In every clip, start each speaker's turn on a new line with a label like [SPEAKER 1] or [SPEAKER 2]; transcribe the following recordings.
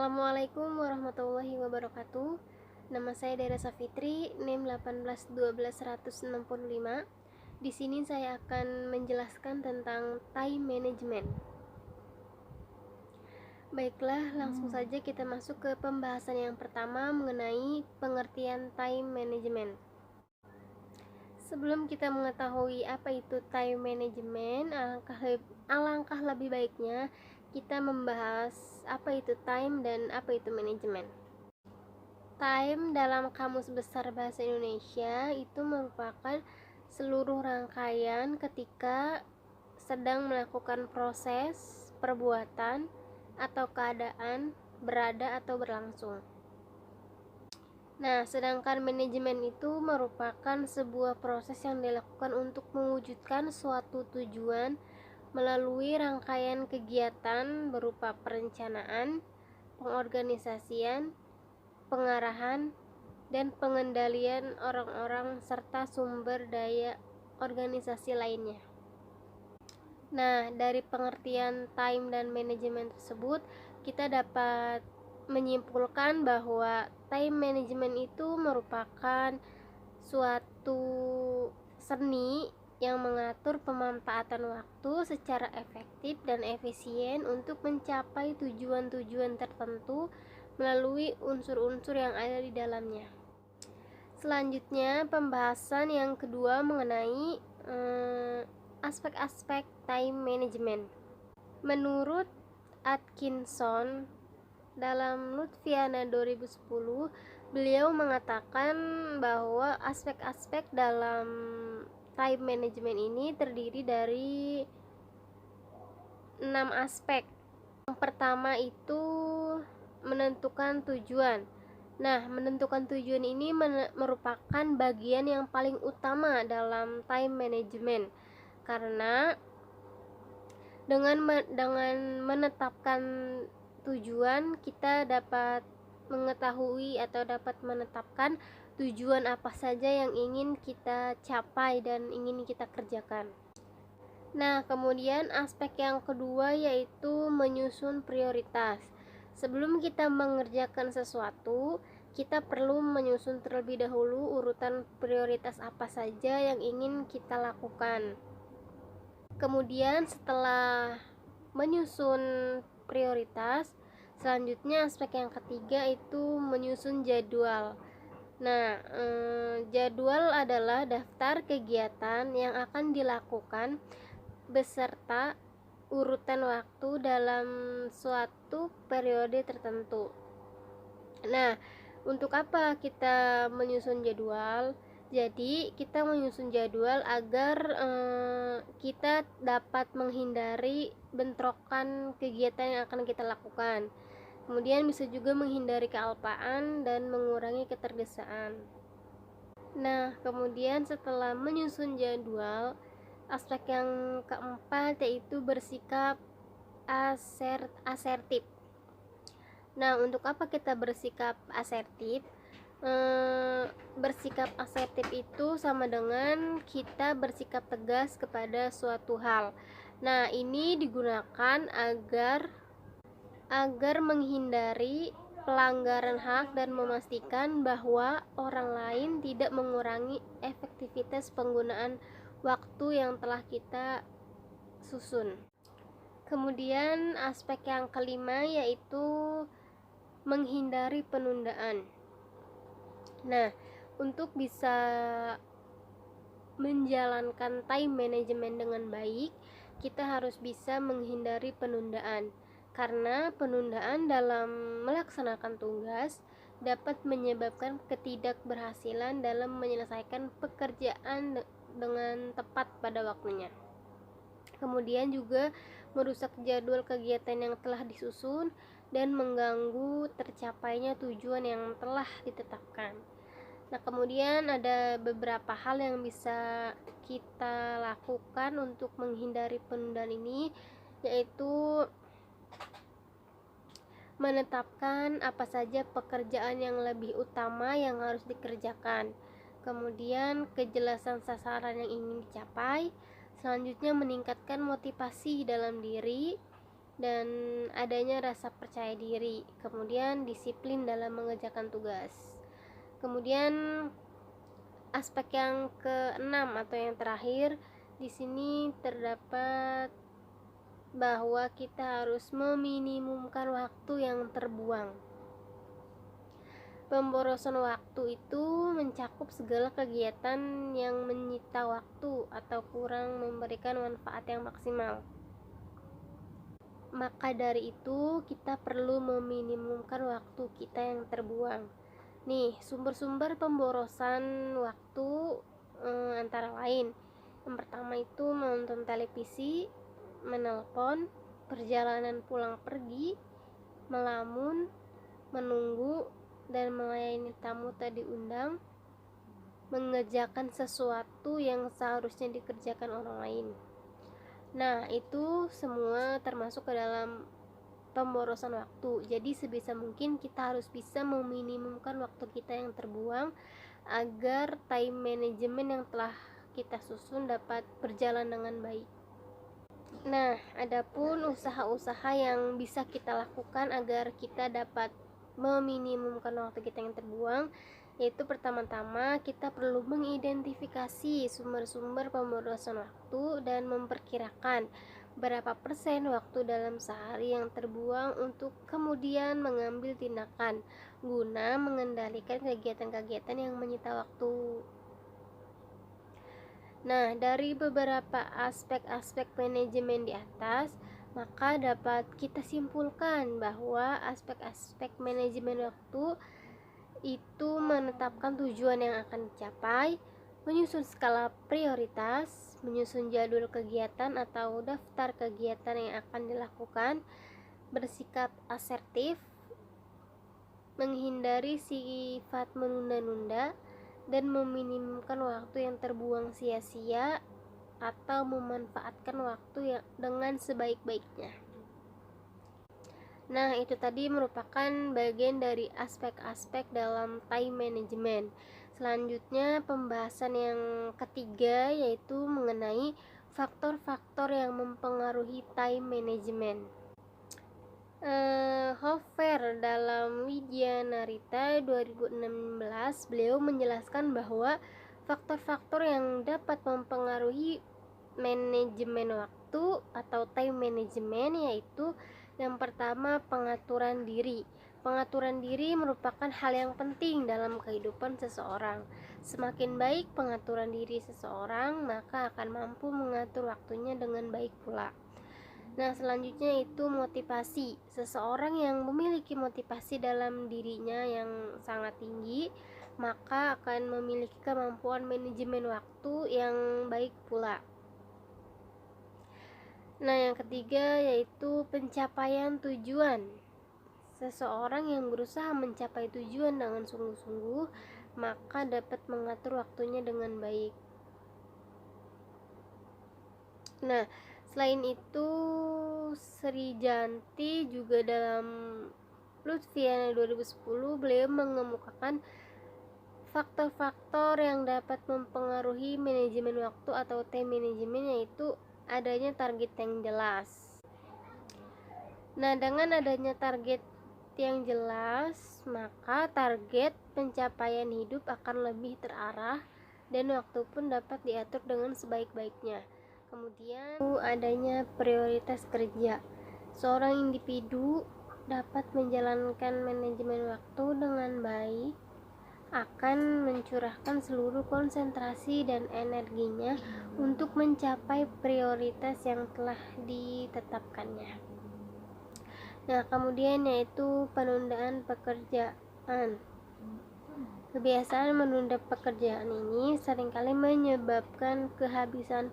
[SPEAKER 1] Assalamualaikum warahmatullahi wabarakatuh. Nama saya Dara Safitri, NIM 1812165. Di sini saya akan menjelaskan tentang time management. Baiklah, langsung saja kita masuk ke pembahasan yang pertama mengenai pengertian time management. Sebelum kita mengetahui apa itu time management, alangkah lebih baiknya kita membahas apa itu time dan apa itu manajemen. Time dalam Kamus Besar Bahasa Indonesia itu merupakan seluruh rangkaian ketika sedang melakukan proses, perbuatan, atau keadaan berada atau berlangsung. Nah, sedangkan manajemen itu merupakan sebuah proses yang dilakukan untuk mewujudkan suatu tujuan melalui rangkaian kegiatan berupa perencanaan, pengorganisasian, pengarahan, dan pengendalian orang-orang serta sumber daya organisasi lainnya. Nah, dari pengertian time dan manajemen tersebut, kita dapat menyimpulkan bahwa time management itu merupakan suatu seni yang mengatur pemanfaatan waktu secara efektif dan efisien untuk mencapai tujuan-tujuan tertentu melalui unsur-unsur yang ada di dalamnya. Selanjutnya, pembahasan yang kedua mengenai aspek-aspek time management. Menurut Atkinson dalam Lutfiana 2010, beliau mengatakan bahwa aspek-aspek dalam time management ini terdiri dari 6 aspek. Yang pertama itu menentukan tujuan. Nah, menentukan tujuan ini merupakan bagian yang paling utama dalam time management, karena dengan menetapkan tujuan, kita dapat mengetahui atau dapat menetapkan tujuan apa saja yang ingin kita capai dan ingin kita kerjakan. Nah, kemudian aspek yang kedua yaitu menyusun prioritas. Sebelum kita mengerjakan sesuatu, kita perlu menyusun terlebih dahulu urutan prioritas apa saja yang ingin kita lakukan. Kemudian setelah menyusun prioritas, selanjutnya aspek yang ketiga itu menyusun jadwal. Nah, jadwal adalah daftar kegiatan yang akan dilakukan beserta urutan waktu dalam suatu periode tertentu. Nah, untuk apa kita menyusun jadwal? Jadi, kita menyusun jadwal agar kita dapat menghindari bentrokan kegiatan yang akan kita lakukan. Kemudian bisa juga menghindari kealpaan dan mengurangi ketergesaan. Nah, kemudian setelah menyusun jadwal, aspek yang keempat yaitu bersikap asertif. Nah, untuk apa kita bersikap asertif? Bersikap asertif itu sama dengan kita bersikap tegas kepada suatu hal. Nah, ini digunakan agar menghindari pelanggaran hak dan memastikan bahwa orang lain tidak mengurangi efektivitas penggunaan waktu yang telah kita susun. Kemudian aspek yang kelima yaitu menghindari penundaan. Nah, untuk bisa menjalankan time management dengan baik, kita harus bisa menghindari penundaan, karena penundaan dalam melaksanakan tugas dapat menyebabkan ketidakberhasilan dalam menyelesaikan pekerjaan dengan tepat pada waktunya. Kemudian juga merusak jadwal kegiatan yang telah disusun dan mengganggu tercapainya tujuan yang telah ditetapkan. Nah, kemudian ada beberapa hal yang bisa kita lakukan untuk menghindari penundaan ini, yaitu menetapkan apa saja pekerjaan yang lebih utama yang harus dikerjakan, kemudian kejelasan sasaran yang ingin dicapai, selanjutnya meningkatkan motivasi dalam diri, dan adanya rasa percaya diri, kemudian disiplin dalam mengerjakan tugas. Kemudian aspek yang keenam atau yang terakhir, di sini terdapat bahwa kita harus meminimumkan waktu yang terbuang. Pemborosan waktu itu mencakup segala kegiatan yang menyita waktu atau kurang memberikan manfaat yang maksimal. Maka dari itu, kita perlu meminimumkan waktu kita yang terbuang. Nih, sumber-sumber pemborosan waktu antara lain. Yang pertama itu menonton televisi, menelpon, perjalanan pulang pergi, melamun, menunggu dan melayani tamu tak diundang, mengerjakan sesuatu yang seharusnya dikerjakan orang lain. Nah, itu semua termasuk ke dalam pemborosan waktu. Jadi sebisa mungkin kita harus bisa meminimumkan waktu kita yang terbuang agar time management yang telah kita susun dapat berjalan dengan baik. Nah, adapun usaha-usaha yang bisa kita lakukan agar kita dapat meminimumkan waktu kita yang terbuang, yaitu pertama-tama kita perlu mengidentifikasi sumber-sumber pemborosan waktu dan memperkirakan berapa persen waktu dalam sehari yang terbuang untuk kemudian mengambil tindakan guna mengendalikan kegiatan-kegiatan yang menyita waktu. Nah, dari beberapa aspek-aspek manajemen di atas, maka dapat kita simpulkan bahwa aspek-aspek manajemen waktu itu menetapkan tujuan yang akan dicapai, menyusun skala prioritas, menyusun jadwal kegiatan atau daftar kegiatan yang akan dilakukan, bersikap asertif, menghindari sifat menunda-nunda, dan meminimumkan waktu yang terbuang sia-sia atau memanfaatkan waktu yang dengan sebaik-baiknya. Nah, itu tadi merupakan bagian dari aspek-aspek dalam time management. Selanjutnya pembahasan yang ketiga yaitu mengenai faktor-faktor yang mempengaruhi time management. Hofer dalam Widya Narita 2016, beliau menjelaskan bahwa faktor-faktor yang dapat mempengaruhi manajemen waktu atau time management yaitu yang pertama, pengaturan diri. Pengaturan diri merupakan hal yang penting dalam kehidupan seseorang. Semakin baik pengaturan diri seseorang, maka akan mampu mengatur waktunya dengan baik pula. Nah, selanjutnya itu motivasi. Seseorang yang memiliki motivasi dalam dirinya yang sangat tinggi, maka akan memiliki kemampuan manajemen waktu yang baik pula. Nah, yang ketiga yaitu pencapaian tujuan. Seseorang yang berusaha mencapai tujuan dengan sungguh-sungguh, maka dapat mengatur waktunya dengan baik. Nah, selain itu Sri Janti juga dalam Lutfiana 2010 beliau mengemukakan faktor-faktor yang dapat mempengaruhi manajemen waktu atau time management yaitu adanya target yang jelas. Nah, dengan adanya target yang jelas, maka target pencapaian hidup akan lebih terarah dan waktu pun dapat diatur dengan sebaik-baiknya. Kemudian adanya prioritas kerja. Seorang individu dapat menjalankan manajemen waktu dengan baik akan mencurahkan seluruh konsentrasi dan energinya untuk mencapai prioritas yang telah ditetapkannya. Nah, kemudian yaitu penundaan pekerjaan. Kebiasaan menunda pekerjaan ini seringkali menyebabkan kehabisan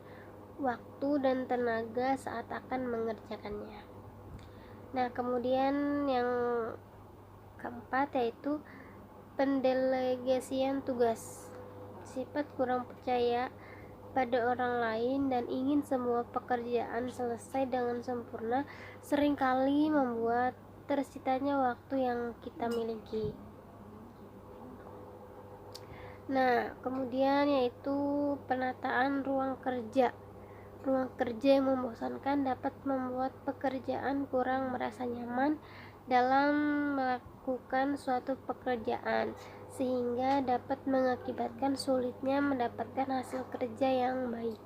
[SPEAKER 1] waktu dan tenaga saat akan mengerjakannya. Nah, kemudian yang keempat yaitu pendelegasian tugas. Sifat kurang percaya pada orang lain dan ingin semua pekerjaan selesai dengan sempurna seringkali membuat tersitanya waktu yang kita miliki. Nah, kemudian yaitu penataan ruang kerja. Ruang kerja yang membosankan dapat membuat pekerjaan kurang merasa nyaman dalam melakukan suatu pekerjaan, sehingga dapat mengakibatkan sulitnya mendapatkan hasil kerja yang baik.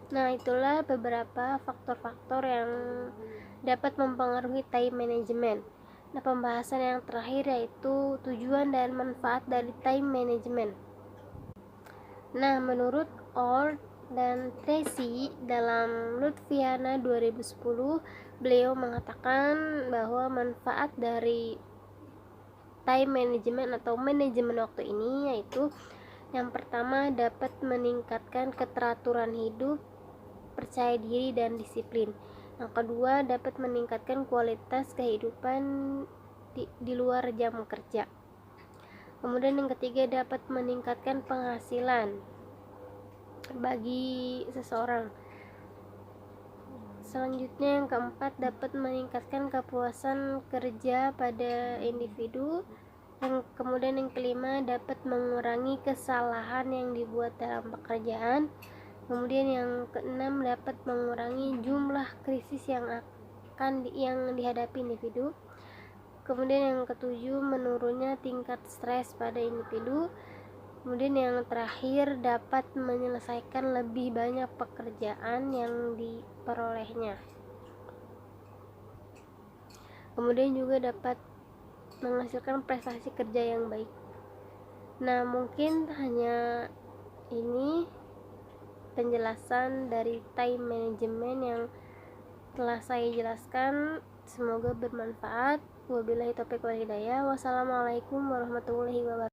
[SPEAKER 1] Nah, itulah beberapa faktor-faktor yang dapat mempengaruhi time management. Nah, pembahasan yang terakhir yaitu tujuan dan manfaat dari time management. Nah, menurut Ord dan Tracy dalam Lutfiana 2010, beliau mengatakan bahwa manfaat dari time management atau manajemen waktu ini yaitu yang pertama, dapat meningkatkan keteraturan hidup, percaya diri, dan disiplin. Yang kedua, dapat meningkatkan kualitas kehidupan di luar jam kerja. Kemudian yang ketiga, dapat meningkatkan penghasilan bagi seseorang. Selanjutnya yang keempat, dapat meningkatkan kepuasan kerja pada individu. Kemudian yang kelima, dapat mengurangi kesalahan yang dibuat dalam pekerjaan. Kemudian yang keenam, dapat mengurangi jumlah krisis yang dihadapi individu. Kemudian yang ketujuh, menurunnya tingkat stres pada individu. Kemudian yang terakhir, dapat menyelesaikan lebih banyak pekerjaan yang diperolehnya. Kemudian juga dapat menghasilkan prestasi kerja yang baik. Nah, mungkin hanya ini penjelasan dari time management yang telah saya jelaskan. Semoga bermanfaat. Wabillahi taufiq wal hidayah. Wassalamualaikum warahmatullahi wabarakatuh.